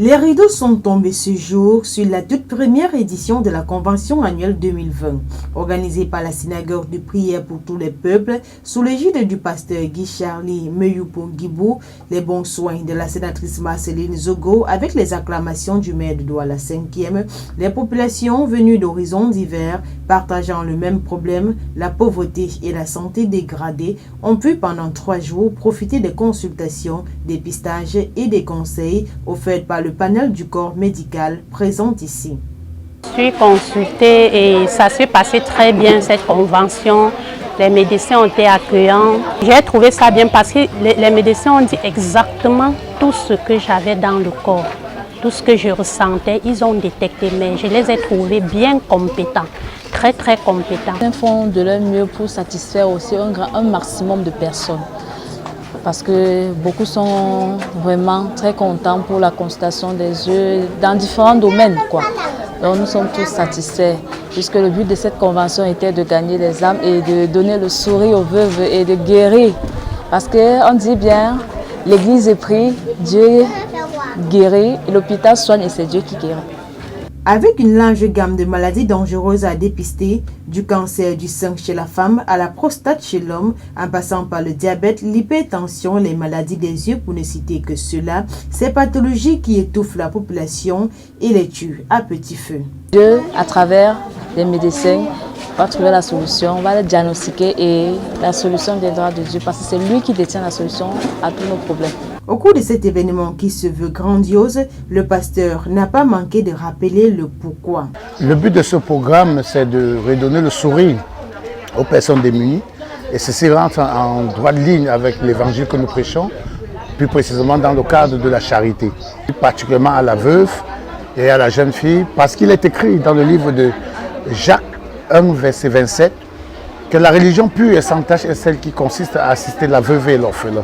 Les rideaux sont tombés ce jour sur la toute première édition de la Convention annuelle 2020, organisée par la Synagogue de prière pour tous les peuples, sous l'égide du pasteur Guy Charlie Meyupo-Guibou, les bons soins de la sénatrice Marceline Zogo, avec les acclamations du maire de Douala 5e, les populations venues d'horizons divers, partageant le même problème, la pauvreté et la santé dégradée, ont pu pendant 3 jours profiter des consultations, dépistages et des conseils offerts par le panel du corps médical présent ici. Je suis consultée et ça s'est passé très bien cette convention. Les médecins ont été accueillants. J'ai trouvé ça bien parce que les médecins ont dit exactement tout ce que j'avais dans le corps. Tout ce que je ressentais, ils ont détecté, mais je les ai trouvés bien compétents, très compétents. Ils font de leur mieux pour satisfaire aussi un maximum de personnes. Parce que beaucoup sont vraiment très contents pour la consultation des yeux dans différents domaines, quoi. Donc nous sommes tous satisfaits, puisque le but de cette convention était de gagner les âmes et de donner le sourire aux veuves et de guérir. Parce qu'on dit bien, l'église est prie, Dieu guérit, et l'hôpital soigne et c'est Dieu qui guérit. Avec une large gamme de maladies dangereuses à dépister, du cancer du sein chez la femme à la prostate chez l'homme, en passant par le diabète, l'hypertension, les maladies des yeux pour ne citer que cela, ces pathologies qui étouffent la population et les tuent à petit feu. Dieu, à travers les médecins, va trouver la solution, on va le diagnostiquer et la solution viendra de Dieu parce que c'est lui qui détient la solution à tous nos problèmes. Au cours de cet événement qui se veut grandiose, le pasteur n'a pas manqué de rappeler le pourquoi. Le but de ce programme, c'est de redonner le sourire aux personnes démunies. Et ceci rentre en droite ligne avec l'évangile que nous prêchons, plus précisément dans le cadre de la charité. Particulièrement à la veuve et à la jeune fille, parce qu'il est écrit dans le livre de Jacques 1, verset 27, que la religion pure et sans tache est celle qui consiste à assister la veuve et l'orphelin.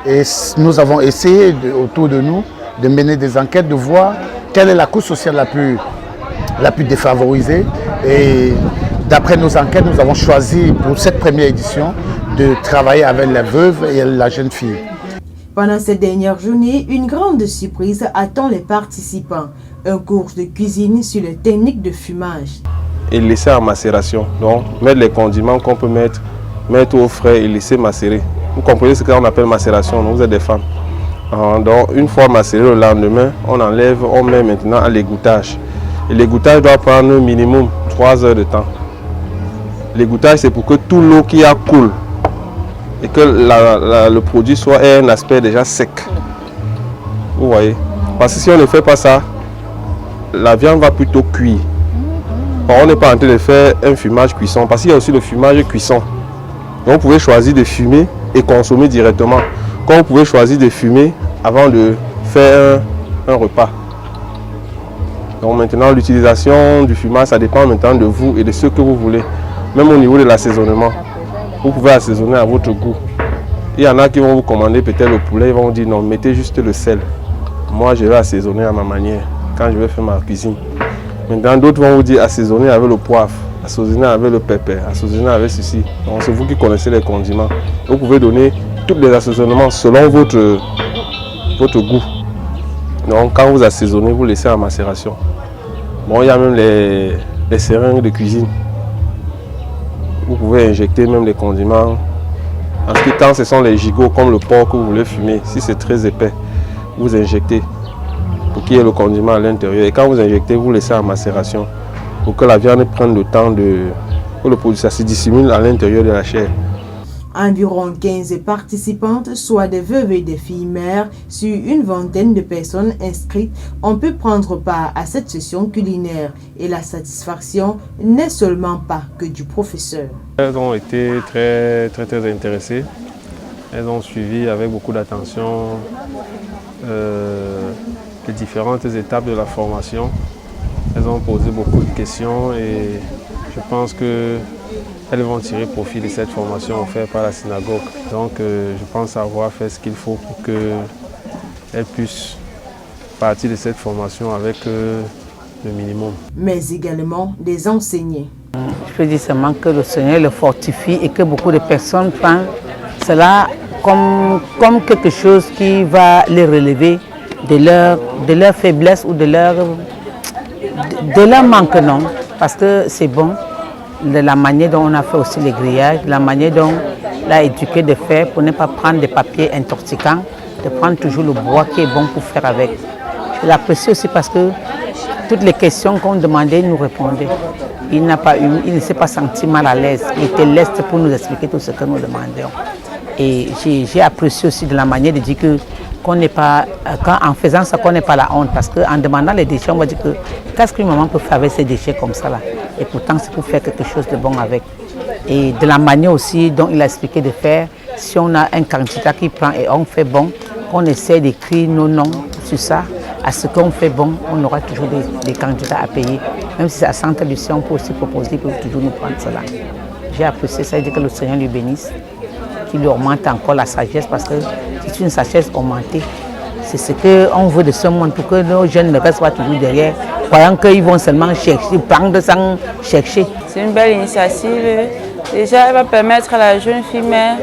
Et nous avons essayé autour de nous de mener des enquêtes, de voir quelle est la couche sociale la plus défavorisée. Et d'après nos enquêtes, nous avons choisi pour cette première édition de travailler avec la veuve et la jeune fille. Pendant cette dernière journée, une grande surprise attend les participants. Un cours de cuisine sur les techniques de fumage. Et laisser en macération. Donc, mettre les condiments qu'on peut mettre au frais et laisser macérer. Vous comprenez ce qu'on appelle macération, vous êtes des femmes. Donc, une fois macéré le lendemain, on enlève, on met maintenant à l'égouttage. Et l'égouttage doit prendre minimum 3 heures de temps. L'égouttage, c'est pour que tout l'eau qui a coule et que le produit ait un aspect déjà sec. Vous voyez? Parce que si on ne fait pas ça, la viande va plutôt cuire. Bon, on n'est pas en train de faire un fumage cuisson, parce qu'il y a aussi le fumage cuisson. Donc, vous pouvez choisir de fumer et consommer directement. Comme vous pouvez choisir de fumer avant de faire un repas. Donc maintenant, l'utilisation du fumage, ça dépend maintenant de vous et de ce que vous voulez. Même au niveau de l'assaisonnement, vous pouvez assaisonner à votre goût. Il y en a qui vont vous commander peut-être le poulet, ils vont vous dire non, mettez juste le sel. Moi, je vais assaisonner à ma manière quand je vais faire ma cuisine. Maintenant, d'autres vont vous dire assaisonner avec le poivre, assaisonner avec le pépé, assaisonner avec ceci. Donc c'est vous qui connaissez les condiments. Vous pouvez donner tous les assaisonnements selon votre goût. Donc quand vous assaisonnez, vous laissez en macération. Bon, il y a même les seringues de cuisine. Vous pouvez injecter même les condiments. Ensuite, quand ce sont les gigots comme le porc que vous voulez fumer, si c'est très épais, vous injectez pour qu'il y ait le condiment à l'intérieur. Et quand vous injectez, vous laissez en macération pour que la viande prenne le temps que le produit ça se dissimule à l'intérieur de la chair. Environ 15 participantes, soit des veuves et des filles mères, sur une vingtaine de personnes inscrites, on peut prendre part à cette session culinaire. Et la satisfaction n'est seulement pas que du professeur. Elles ont été très intéressées. Elles ont suivi avec beaucoup d'attention les différentes étapes de la formation. Elles ont posé beaucoup de questions et je pense qu'elles vont tirer profit de cette formation offerte par la synagogue. Donc je pense avoir fait ce qu'il faut pour qu'elles puissent partir de cette formation avec le minimum. Mais également des enseignants. Je peux dire seulement que le Seigneur le fortifie et que beaucoup de personnes prennent cela comme quelque chose qui va les relever de leur faiblesse ou de leur manque, non. Parce que c'est bon, de la manière dont on a fait aussi les grillages, la manière dont on a éduqué de faire pour ne pas prendre des papiers intoxicants, de prendre toujours le bois qui est bon pour faire avec. Je l'apprécie aussi parce que toutes les questions qu'on demandait, il nous répondait. Il ne s'est pas senti mal à l'aise. Il était leste pour nous expliquer tout ce que nous demandions. Et j'ai apprécié aussi de la manière de dire qu'on n'est pas, en faisant ça, qu'on n'est pas la honte. Parce qu'en demandant les déchets, on va dire que qu'est-ce qu'une maman peut faire avec ces déchets comme ça là. Et pourtant, c'est pour faire quelque chose de bon avec. Et de la manière aussi dont il a expliqué de faire, si on a un candidat qui prend et on fait bon, on essaie d'écrire nos noms sur ça. À ce qu'on fait bon, on aura toujours des candidats à payer. Même si c'est à Santa Lucia, on peut aussi proposer pour toujours nous prendre cela. J'ai apprécié ça et dit que le Seigneur lui bénisse, qu'il lui augmente encore la sagesse parce que c'est une sagesse augmentée. C'est ce qu'on veut de ce monde pour que nos jeunes ne restent pas toujours derrière, croyant qu'ils vont seulement chercher, prendre sans chercher. C'est une belle initiative. Déjà, elle va permettre à la jeune fille mère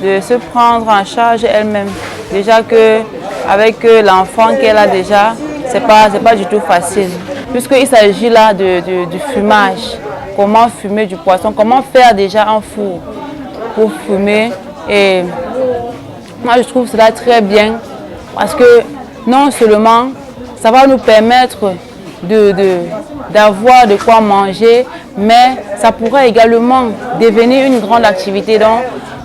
de se prendre en charge elle-même. Déjà qu'avec l'enfant qu'elle a déjà, c'est pas du tout facile. Puisqu'il s'agit là du fumage. Comment fumer du poisson, comment faire déjà un four pour fumer. Et moi je trouve cela très bien parce que non seulement ça va nous permettre d'avoir de quoi manger, mais ça pourrait également devenir une grande activité. Donc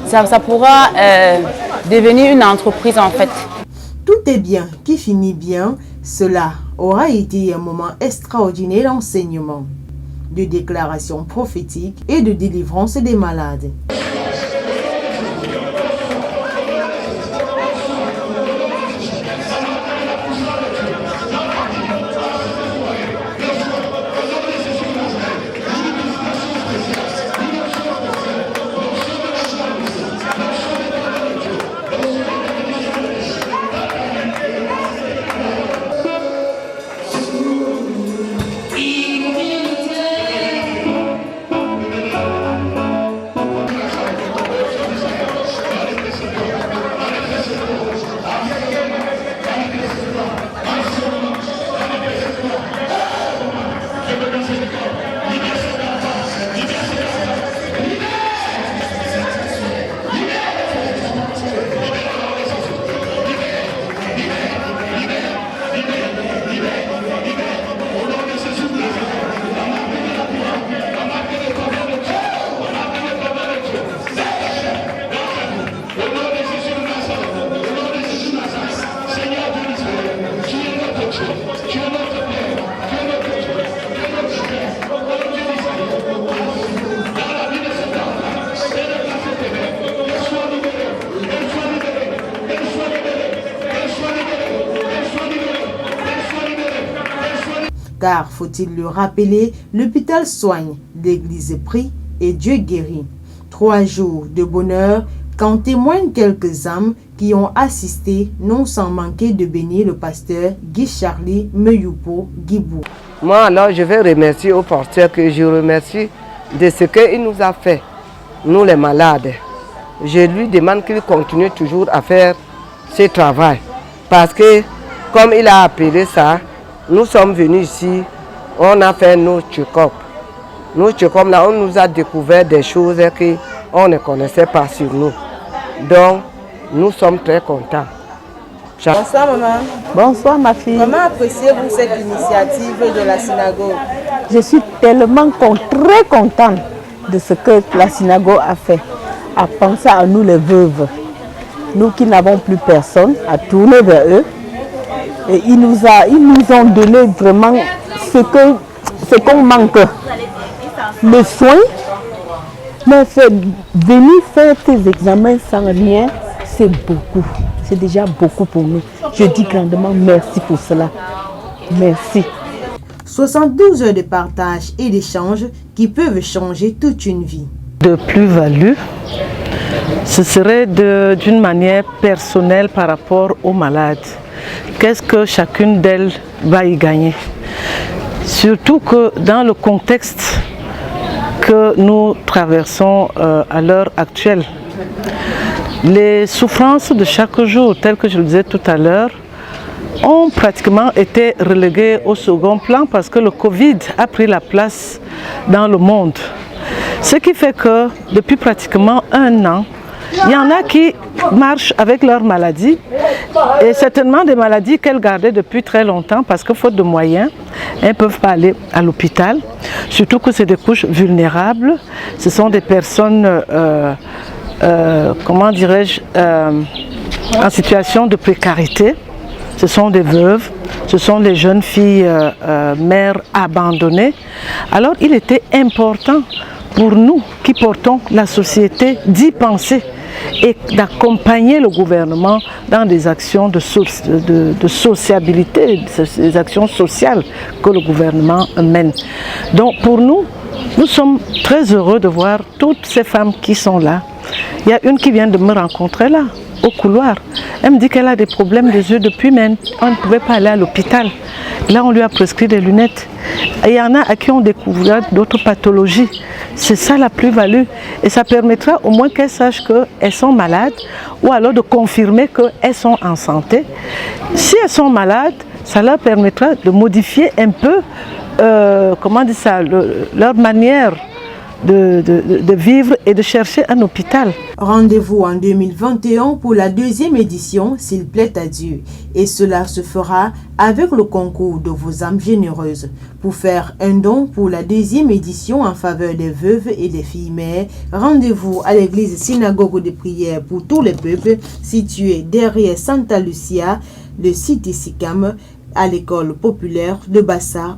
ça pourra devenir une entreprise en fait. Tout est bien qui finit bien. Cela aura été un moment extraordinaire d'enseignement, de déclaration prophétique et de délivrance des malades. Car, faut-il le rappeler, l'hôpital soigne, l'église prie et Dieu guérit. 3 jours de bonheur qu'en témoignent quelques âmes qui ont assisté, non sans manquer de bénir le pasteur Guy Charlie Meyupo Guibou. Moi alors je vais remercier au pasteur que je remercie de ce qu'il nous a fait, nous les malades. Je lui demande qu'il continue toujours à faire ce travail parce que comme il a appelé ça, nous sommes venus ici, on a fait nos check-up. Nos check-up là, on nous a découvert des choses qu'on ne connaissait pas sur nous. Donc, nous sommes très contents. Bonsoir maman. Bonsoir ma fille. Comment appréciez-vous cette initiative de la synagogue? Je suis tellement très contente de ce que la synagogue a fait, à penser à nous les veuves, nous qui n'avons plus personne, à tourner vers eux. Et ils nous ont donné vraiment ce qu'on manque, le soin, mais venir faire tes examens sans rien, c'est beaucoup, c'est déjà beaucoup pour nous. Je dis grandement merci pour cela, merci. 72 heures de partage et d'échange qui peuvent changer toute une vie. De plus-value, ce serait d'une manière personnelle par rapport aux malades. Qu'est-ce que chacune d'elles va y gagner? Surtout que dans le contexte que nous traversons à l'heure actuelle, les souffrances de chaque jour, telles que je le disais tout à l'heure, ont pratiquement été relégués au second plan parce que le Covid a pris la place dans le monde. Ce qui fait que depuis pratiquement 1 an, il y en a qui marchent avec leur maladie et certainement des maladies qu'elles gardaient depuis très longtemps parce que faute de moyens, elles ne peuvent pas aller à l'hôpital. Surtout que c'est des couches vulnérables, ce sont des personnes, comment dirais-je, en situation de précarité. Ce sont des veuves, ce sont des jeunes filles mères abandonnées. Alors il était important pour nous qui portons la société d'y penser et d'accompagner le gouvernement dans des actions de sociabilité, des actions sociales que le gouvernement mène. Donc pour nous, nous sommes très heureux de voir toutes ces femmes qui sont là. Il y a une qui vient de me rencontrer là, au couloir. Elle me dit qu'elle a des problèmes des yeux depuis, mais on ne pouvait pas aller à l'hôpital. Là, on lui a prescrit des lunettes. Et il y en a à qui on découvre d'autres pathologies. C'est ça la plus-value. Et ça permettra au moins qu'elles sachent qu'elles sont malades ou alors de confirmer qu'elles sont en santé. Si elles sont malades, ça leur permettra de modifier un peu, comment dire ça, leur manière de vivre et de chercher un hôpital. Rendez-vous en 2021 pour la 2e édition, s'il plaît à Dieu. Et cela se fera avec le concours de vos âmes généreuses. Pour faire un don pour la 2e édition en faveur des veuves et des filles mères, rendez-vous à l'église synagogue de prière pour tous les peuples située derrière Santa Lucia, le site Sicam, à l'école populaire de Bassa.